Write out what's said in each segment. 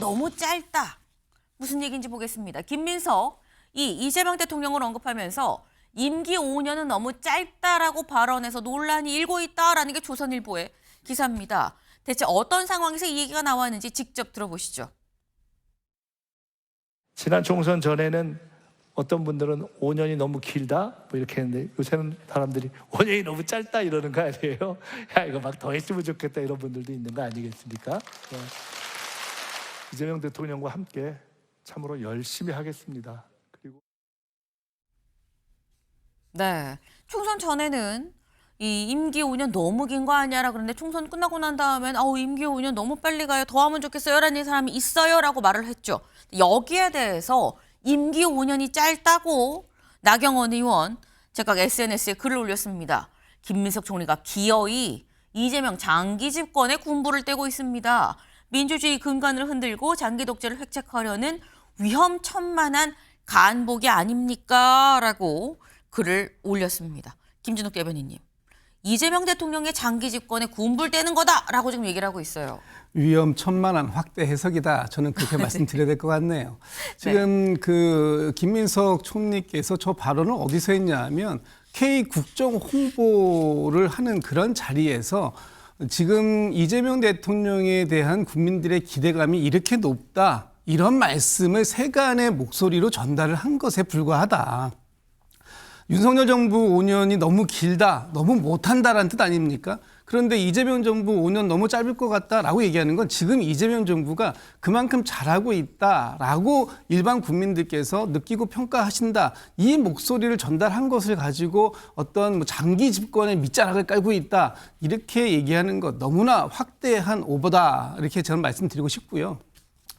너무 짧다. 무슨 얘기인지 보겠습니다. 김민석 이재명 대통령을 언급하면서 임기 5년은 너무 짧다라고 발언해서 논란이 일고 있다라는 게 조선일보의 기사입니다. 대체 어떤 상황에서 이 얘기가 나왔는지 직접 들어보시죠. 지난 총선 전에는 어떤 분들은 5년이 너무 길다 뭐 이렇게 했는데 요새는 사람들이 5년이 너무 짧다 이러는 거 아니에요? 야 이거 막 더 했으면 좋겠다 이런 분들도 있는 거 아니겠습니까? 네. 이재명 대통령과 함께 참으로 열심히 하겠습니다. 그리고 네, 총선 전에는 이 임기 5년 너무 긴 거 아니야라 그런데 총선 끝나고 난 다음엔 임기 5년 너무 빨리 가요. 더 하면 좋겠어요라는 사람이 있어요라고 말을 했죠. 여기에 대해서 임기 5년이 짧다고 나경원 의원 제가 SNS에 글을 올렸습니다. 김민석 총리가 기어이 이재명 장기 집권에 군부를 떼고 있습니다. 민주주의 근간을 흔들고 장기 독재를 획책하려는 위험천만한 간복이 아닙니까? 라고 글을 올렸습니다. 김진욱 대변인님. 이재명 대통령의 장기 집권에 군부를 떼는 거다라고 지금 얘기를 하고 있어요. 위험천만한 확대 해석이다. 저는 그렇게 말씀드려야 될 것 같네요. 지금 그 김민석 총리께서 저 발언을 어디서 했냐면 K 국정 홍보를 하는 그런 자리에서 지금 이재명 대통령에 대한 국민들의 기대감이 이렇게 높다. 이런 말씀을 세간의 목소리로 전달을 한 것에 불과하다. 윤석열 정부 5년이 너무 길다, 너무 못한다라는 뜻 아닙니까? 그런데 이재명 정부 5년 너무 짧을 것 같다라고 얘기하는 건 지금 이재명 정부가 그만큼 잘하고 있다라고 일반 국민들께서 느끼고 평가하신다. 이 목소리를 전달한 것을 가지고 어떤 뭐 장기 집권의 밑자락을 깔고 있다. 이렇게 얘기하는 것 너무나 확대한 오버다. 이렇게 저는 말씀드리고 싶고요.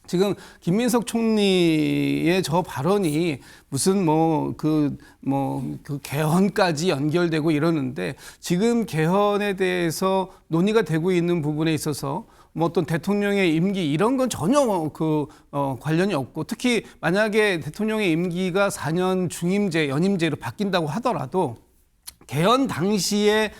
지금 김민석 총리의 저 발언이 무슨 그 개헌까지 연결되고 이러는데 지금 개헌에 대해서 논의가 되고 있는 부분에 있어서 뭐 어떤 대통령의 임기 이런 건 전혀 관련이 없고 특히 만약에 대통령의 임기가 4년 중임제, 연임제로 바뀐다고 하더라도 개헌 당시에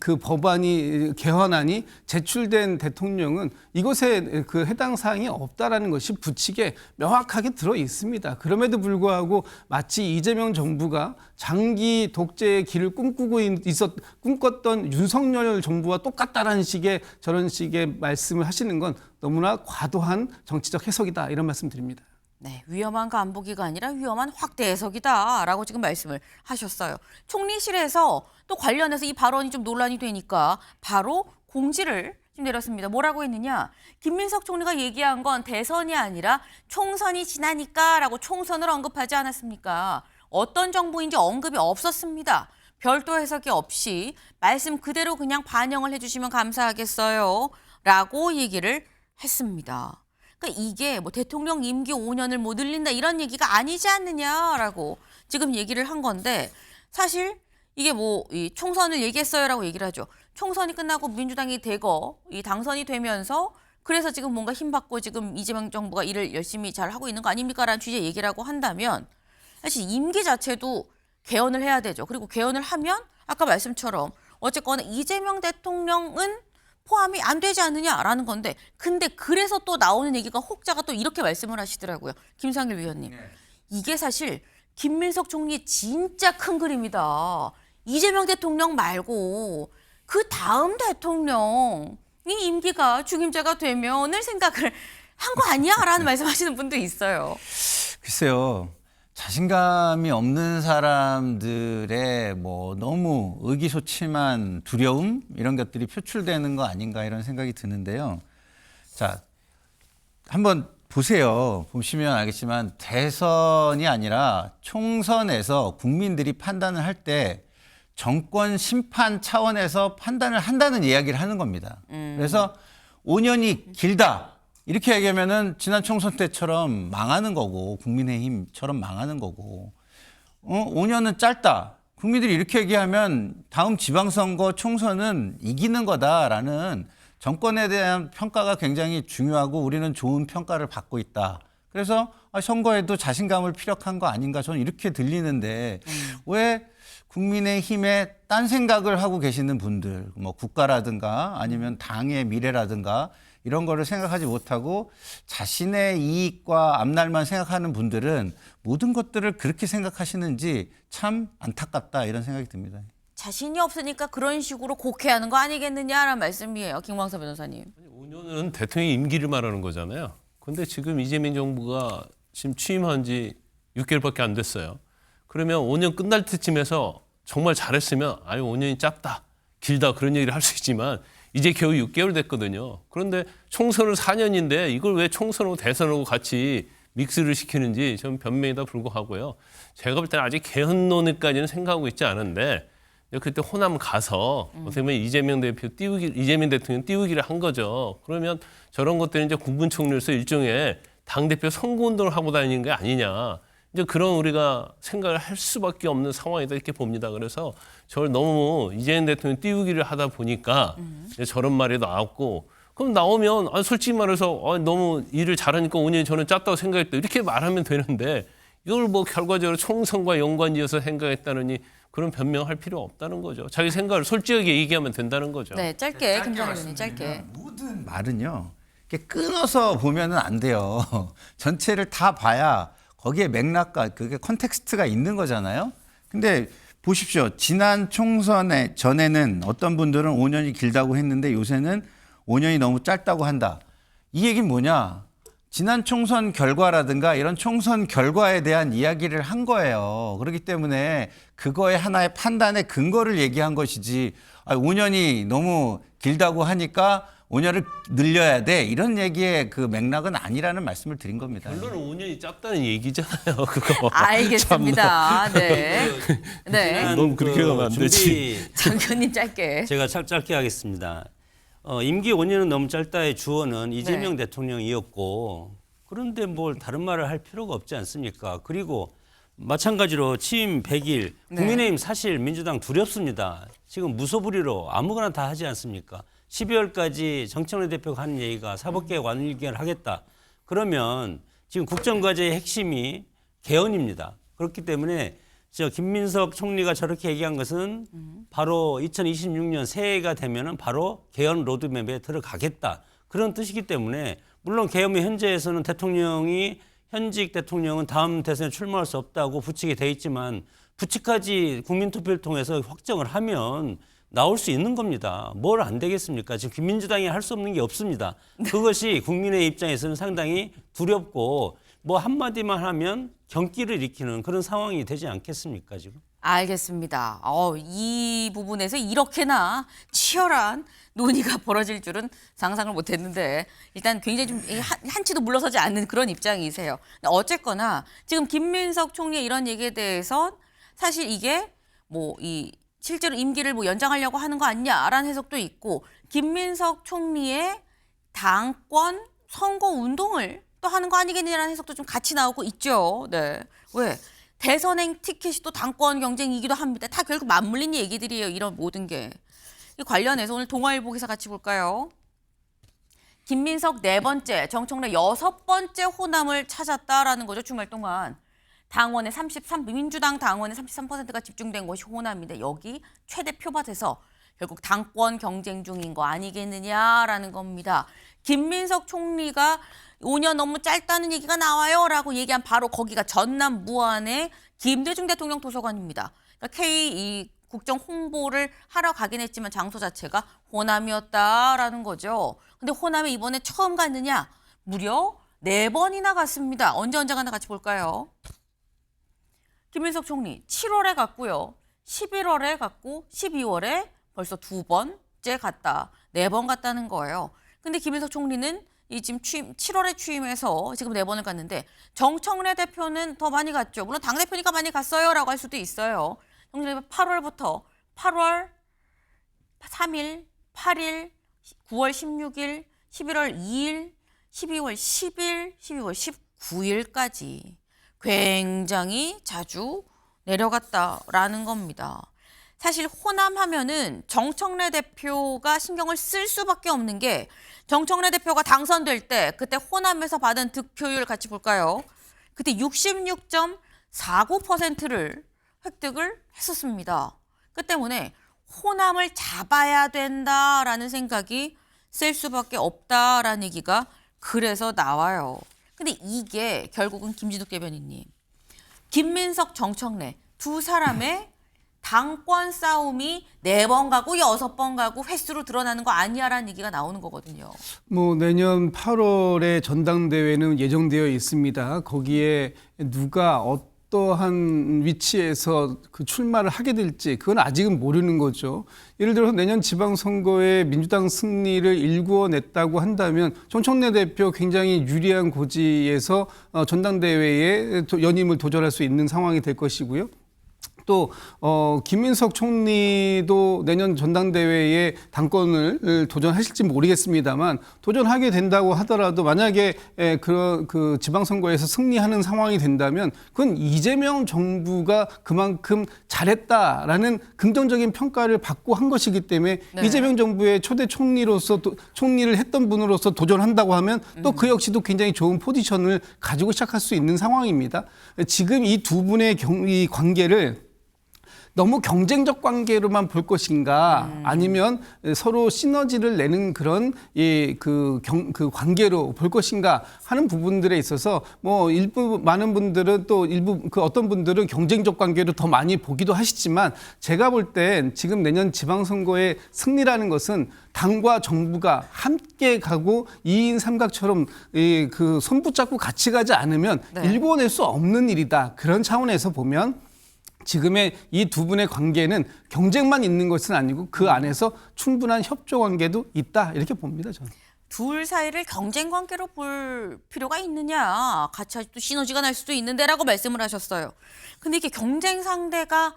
그 법안이 개헌안이 제출된 대통령은 이것에 그 해당 사항이 없다라는 것이 부칙에 명확하게 들어 있습니다. 그럼에도 불구하고 마치 이재명 정부가 장기 독재의 길을 꿈꿨던 윤석열 정부와 똑같다라는 식의 저런 식의 말씀을 하시는 건 너무나 과도한 정치적 해석이다 이런 말씀드립니다. 네, 위험한 간보기가 아니라 위험한 확대 해석이다라고 지금 말씀을 하셨어요. 총리실에서 또 관련해서 이 발언이 좀 논란이 되니까 바로 공지를 지금 내렸습니다. 뭐라고 했느냐? 김민석 총리가 얘기한 건 대선이 아니라 총선이 지나니까라고 총선을 언급하지 않았습니까? 어떤 정부인지 언급이 없었습니다. 별도 해석이 없이 말씀 그대로 그냥 반영을 해주시면 감사하겠어요. 라고 얘기를 했습니다. 그러니까 이게 뭐 대통령 임기 5년을 못 늘린다 이런 얘기가 아니지 않느냐라고 지금 얘기를 한 건데 사실 이게 이 총선을 얘기했어요라고 얘기를 하죠. 총선이 끝나고 민주당이 대거 당선이 되면서 그래서 지금 뭔가 힘받고 지금 이재명 정부가 일을 열심히 잘 하고 있는 거 아닙니까라는 취지의 얘기라고 한다면 사실 임기 자체도 개헌을 해야 되죠. 그리고 개헌을 하면 아까 말씀처럼 어쨌거나 이재명 대통령은 포함이 안 되지 않느냐라는 건데 근데 그래서 또 나오는 얘기가 혹자가 또 이렇게 말씀을 하시더라고요. 김상일 위원님. 이게 사실 김민석 총리의 진짜 큰 그림이다. 이재명 대통령 말고 그 다음 대통령이 임기가 중임제가 되면을 생각을 한 거 아니야? 라는 말씀하시는 분도 있어요. 글쎄요. 자신감이 없는 사람들의 너무 의기소침한 두려움 이런 것들이 표출되는 거 아닌가 이런 생각이 드는데요. 자, 한번 보세요. 보시면 알겠지만 대선이 아니라 총선에서 국민들이 판단을 할 때 정권 심판 차원에서 판단을 한다는 이야기를 하는 겁니다. 그래서 5년이 길다. 이렇게 얘기하면은 지난 총선 때처럼 망하는 거고 국민의힘처럼 망하는 거고 5년은 짧다. 국민들이 이렇게 얘기하면 다음 지방선거 총선은 이기는 거다라는 정권에 대한 평가가 굉장히 중요하고 우리는 좋은 평가를 받고 있다. 그래서 선거에도 자신감을 피력한 거 아닌가 저는 이렇게 들리는데 왜 국민의힘에 딴 생각을 하고 계시는 분들, 뭐 국가라든가 아니면 당의 미래라든가 이런 거를 생각하지 못하고 자신의 이익과 앞날만 생각하는 분들은 모든 것들을 그렇게 생각하시는지 참 안타깝다 이런 생각이 듭니다. 자신이 없으니까 그런 식으로 곡해하는 거 아니겠느냐라는 말씀이에요. 김광석 변호사님. 5년은 대통령 임기를 말하는 거잖아요. 근데 지금 이재명 정부가 지금 취임한 지 6개월밖에 안 됐어요. 그러면 5년 끝날 때쯤에서 정말 잘했으면 아유 5년이 짧다, 길다 그런 얘기를 할 수 있지만 이제 겨우 6개월 됐거든요. 그런데 총선은 4년인데 이걸 왜 총선하고 대선하고 같이 믹스를 시키는지 좀 변명에다 불구하고요. 제가 볼 때는 아직 개헌론까지는 생각하고 있지 않은데 그때 호남 가서 어떻게 보면 이재명 대통령 띄우기를 한 거죠. 그러면 저런 것들은 이제 국무총리로서 일종의 당대표 선거운동을 하고 다니는 게 아니냐. 이제 그런 우리가 생각을 할 수밖에 없는 상황이다 이렇게 봅니다. 그래서 저를 너무 이재명 대통령 띄우기를 하다 보니까 이제 저런 말이 나왔고 그럼 나오면 솔직히 말해서 너무 일을 잘하니까 5년이 저는 짧다고 생각했다 이렇게 말하면 되는데 이걸 뭐 결과적으로 총선과 연관지어서 생각했다느니 그런 변명할 필요 없다는 거죠. 자기 생각을 솔직하게 얘기하면 된다는 거죠. 네, 짧게 김정일 의원님 짧게. 모든 말은요. 이렇게 끊어서 보면은 안 돼요. 전체를 다 봐야 거기에 맥락과 그게 컨텍스트가 있는 거잖아요. 근데 보십시오. 지난 총선에 전에는 어떤 분들은 5년이 길다고 했는데 요새는 5년이 너무 짧다고 한다. 이 얘기는 뭐냐? 지난 총선 결과라든가 이런 총선 결과에 대한 이야기를 한 거예요. 그렇기 때문에 그거의 하나의 판단의 근거를 얘기한 것이지 5년이 너무 길다고 하니까 5년을 늘려야 돼. 이런 얘기의 그 맥락은 아니라는 말씀을 드린 겁니다. 결론은 5년이 짧다는 얘기잖아요. 그거. 알겠습니다. 네. 네. 너무 그렇게 하면 안 되지. 장 의원님 짧게. 제가 짧게 하겠습니다. 임기 5년은 너무 짧다의 주어는 이재명 네. 대통령이었고 그런데 뭘 다른 말을 할 필요가 없지 않습니까? 그리고 마찬가지로 취임 100일 네. 국민의힘 사실 민주당 두렵습니다. 지금 무소불위로 아무거나 다 하지 않습니까? 12월까지 정청래 대표가 하는 얘기가 사법개혁 완일기를 하겠다. 그러면 지금 국정과제의 핵심이 개헌입니다. 그렇기 때문에 김민석 총리가 저렇게 얘기한 것은 바로 2026년 새해가 되면은 바로 개헌 로드맵에 들어가겠다. 그런 뜻이기 때문에 물론 개헌의 현재에서는 현직 대통령은 다음 대선에 출마할 수 없다고 부칙이 돼 있지만 부칙까지 국민투표를 통해서 확정을 하면 나올 수 있는 겁니다. 뭘 안 되겠습니까? 지금 민주당이 할 수 없는 게 없습니다. 그것이 국민의 입장에서는 상당히 두렵고 뭐 한마디만 하면 경기를 일으키는 그런 상황이 되지 않겠습니까, 지금? 알겠습니다. 이 부분에서 이렇게나 치열한 논의가 벌어질 줄은 상상을 못했는데 일단 굉장히 좀 한치도 물러서지 않는 그런 입장이세요. 어쨌거나 지금 김민석 총리의 이런 얘기에 대해서 사실 이게 실제로 임기를 연장하려고 하는 거 아니냐라는 해석도 있고 김민석 총리의 당권 선거 운동을 또 하는 거 아니겠느냐라는 해석도 좀 같이 나오고 있죠. 네. 왜? 대선행 티켓이 또 당권 경쟁이기도 합니다. 다 결국 맞물린 얘기들이에요. 이런 모든 게. 이 관련해서 오늘 동아일보 기사 같이 볼까요? 김민석 4번째, 정청래 6번째 호남을 찾았다라는 거죠. 주말 동안. 당원의 민주당 당원의 33%가 집중된 곳이 호남인데 여기 최대 표밭에서 결국 당권 경쟁 중인 거 아니겠느냐라는 겁니다. 김민석 총리가 5년 너무 짧다는 얘기가 나와요라고 얘기한 바로 거기가 전남 무안의 김대중 대통령 도서관입니다. 그러니까 K 국정 홍보를 하러 가긴 했지만 장소 자체가 호남이었다라는 거죠. 근데 호남에 이번에 처음 갔느냐? 무려 4번이나 갔습니다. 언제 가나 같이 볼까요? 김민석 총리 7월에 갔고요. 11월에 갔고 12월에 벌써 2번째 갔다. 4번 갔다는 거예요. 근데 김민석 총리는 지금 7월에 취임해서 지금 4번을 갔는데 정청래 대표는 더 많이 갔죠. 물론 당대표니까 많이 갔어요라고 할 수도 있어요. 정청래 대표 8월부터 8월 3일, 8일, 9월 16일, 11월 2일, 12월 10일, 12월 19일까지 굉장히 자주 내려갔다라는 겁니다. 사실 호남 하면은 정청래 대표가 신경을 쓸 수밖에 없는 게 정청래 대표가 당선될 때 그때 호남에서 받은 득표율 같이 볼까요? 그때 66.49%를 획득을 했었습니다. 그 때문에 호남을 잡아야 된다라는 생각이 셀 수밖에 없다라는 얘기가 그래서 나와요. 근데 이게 결국은 김진욱 대변인님, 김민석, 정청래 두 사람의 당권 싸움이 4번 가고 6번 가고 횟수로 드러나는 거 아니야라는 얘기가 나오는 거거든요. 뭐 내년 8월에 전당대회는 예정되어 있습니다. 거기에 누가 어떠한 위치에서 그 출마를 하게 될지 그건 아직은 모르는 거죠. 예를 들어서 내년 지방선거에 민주당 승리를 일구어냈다고 한다면 정청래 대표 굉장히 유리한 고지에서 전당대회에 연임을 도전할 수 있는 상황이 될 것이고요. 또 김민석 총리도 내년 전당대회에 당권을 도전하실지 모르겠습니다만 도전하게 된다고 하더라도 만약에 그런 그 지방선거에서 승리하는 상황이 된다면 그건 이재명 정부가 그만큼 잘했다라는 긍정적인 평가를 받고 한 것이기 때문에 네. 이재명 정부의 초대 총리로서 총리를 했던 분으로서 도전한다고 하면 또 그 역시도 굉장히 좋은 포지션을 가지고 시작할 수 있는 상황입니다. 지금 이 두 분의 이 관계를 너무 경쟁적 관계로만 볼 것인가 아니면 서로 시너지를 내는 그런 그 관계로 볼 것인가 하는 부분들에 있어서 뭐 일부 많은 분들은 또 일부 그 어떤 분들은 경쟁적 관계로 더 많이 보기도 하시지만 제가 볼 땐 지금 내년 지방선거의 승리라는 것은 당과 정부가 함께 가고 2인 삼각처럼 그 손 붙잡고 같이 가지 않으면 네. 일궈낼 수 없는 일이다. 그런 차원에서 보면 지금의 이 두 분의 관계는 경쟁만 있는 것은 아니고 그 안에서 충분한 협조 관계도 있다 이렇게 봅니다 저는. 둘 사이를 경쟁 관계로 볼 필요가 있느냐, 같이 또 시너지가 날 수도 있는데라고 말씀을 하셨어요. 근데 이게 경쟁 상대가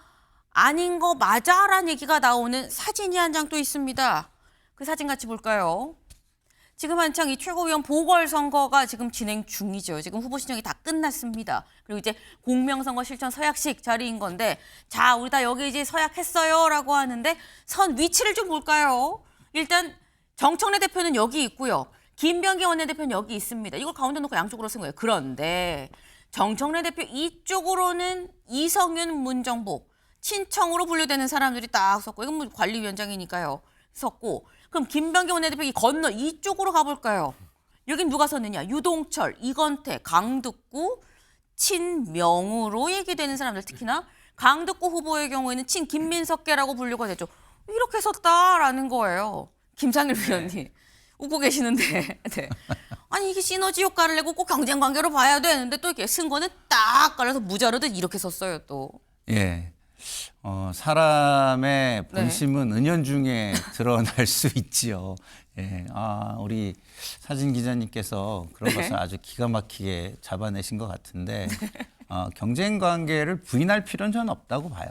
아닌 거 맞아라는 얘기가 나오는 사진이 한 장 또 있습니다. 그 사진 같이 볼까요? 지금 한창 이 최고위원 보궐선거가 지금 진행 중이죠. 지금 후보 신청이 다 끝났습니다. 그리고 이제 공명선거 실천 서약식 자리인 건데, 자, 우리 다 여기 이제 서약했어요 라고 하는데 선 위치를 좀 볼까요? 일단 정청래 대표는 여기 있고요. 김병기 원내대표는 여기 있습니다. 이걸 가운데 놓고 양쪽으로 쓴 거예요. 그런데 정청래 대표 이쪽으로는 이성윤, 문정복, 친청으로 분류되는 사람들이 딱 섰고, 이건 뭐 관리위원장이니까요. 섰고, 그럼 김병기 원내대표 이 건너 이쪽으로 가볼까요? 여긴 누가 섰느냐? 유동철, 이건태, 강득구, 친명우로 얘기되는 사람들, 특히나 강득구 후보의 경우에는 친김민석계라고 분류가 되죠. 이렇게 섰다라는 거예요. 김상일 위원님 웃고 계시는데, 네. 아니 이게 시너지 효과를 내고 꼭 경쟁 관계로 봐야 되는데 또 이렇게 승거는 딱 깔아서 무자르듯 이렇게 섰어요 또. 예. 사람의 본심은 은연중에 드러날 수 있지요. 예. 우리 사진 기자님께서 그런 것을 아주 기가 막히게 잡아내신 것 같은데, 경쟁 관계를 부인할 필요는 저는 없다고 봐요.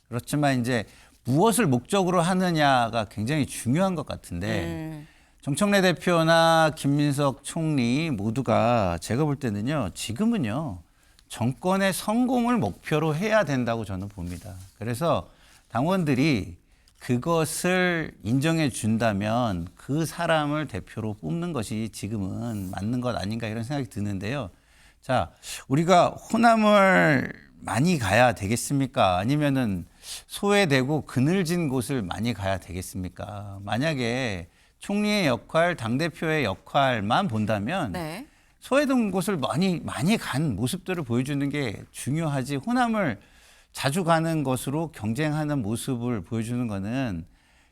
그렇지만 이제 무엇을 목적으로 하느냐가 굉장히 중요한 것 같은데, 정청래 대표나 김민석 총리 모두가 제가 볼 때는요, 지금은요, 정권의 성공을 목표로 해야 된다고 저는 봅니다. 그래서 당원들이 그것을 인정해 준다면 그 사람을 대표로 뽑는 것이 지금은 맞는 것 아닌가 이런 생각이 드는데요. 자, 우리가 호남을 많이 가야 되겠습니까? 아니면은 소외되고 그늘진 곳을 많이 가야 되겠습니까? 만약에 총리의 역할, 당대표의 역할만 본다면 네. 소외된 곳을 많이 간 모습들을 보여주는 게 중요하지, 호남을 자주 가는 것으로 경쟁하는 모습을 보여주는 거는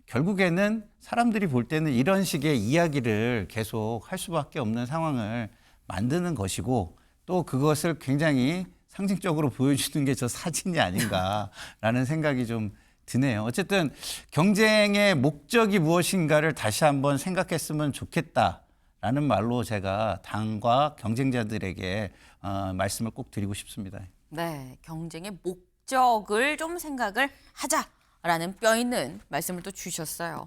결국에는 사람들이 볼 때는 이런 식의 이야기를 계속 할 수밖에 없는 상황을 만드는 것이고, 또 그것을 굉장히 상징적으로 보여주는 게 저 사진이 아닌가라는 생각이 좀 드네요. 어쨌든 경쟁의 목적이 무엇인가를 다시 한번 생각했으면 좋겠다라는 말로 제가 당과 경쟁자들에게 말씀을 꼭 드리고 싶습니다. 네, 경쟁의 목적을 좀 생각을 하자라는 뼈 있는 말씀을 또 주셨어요.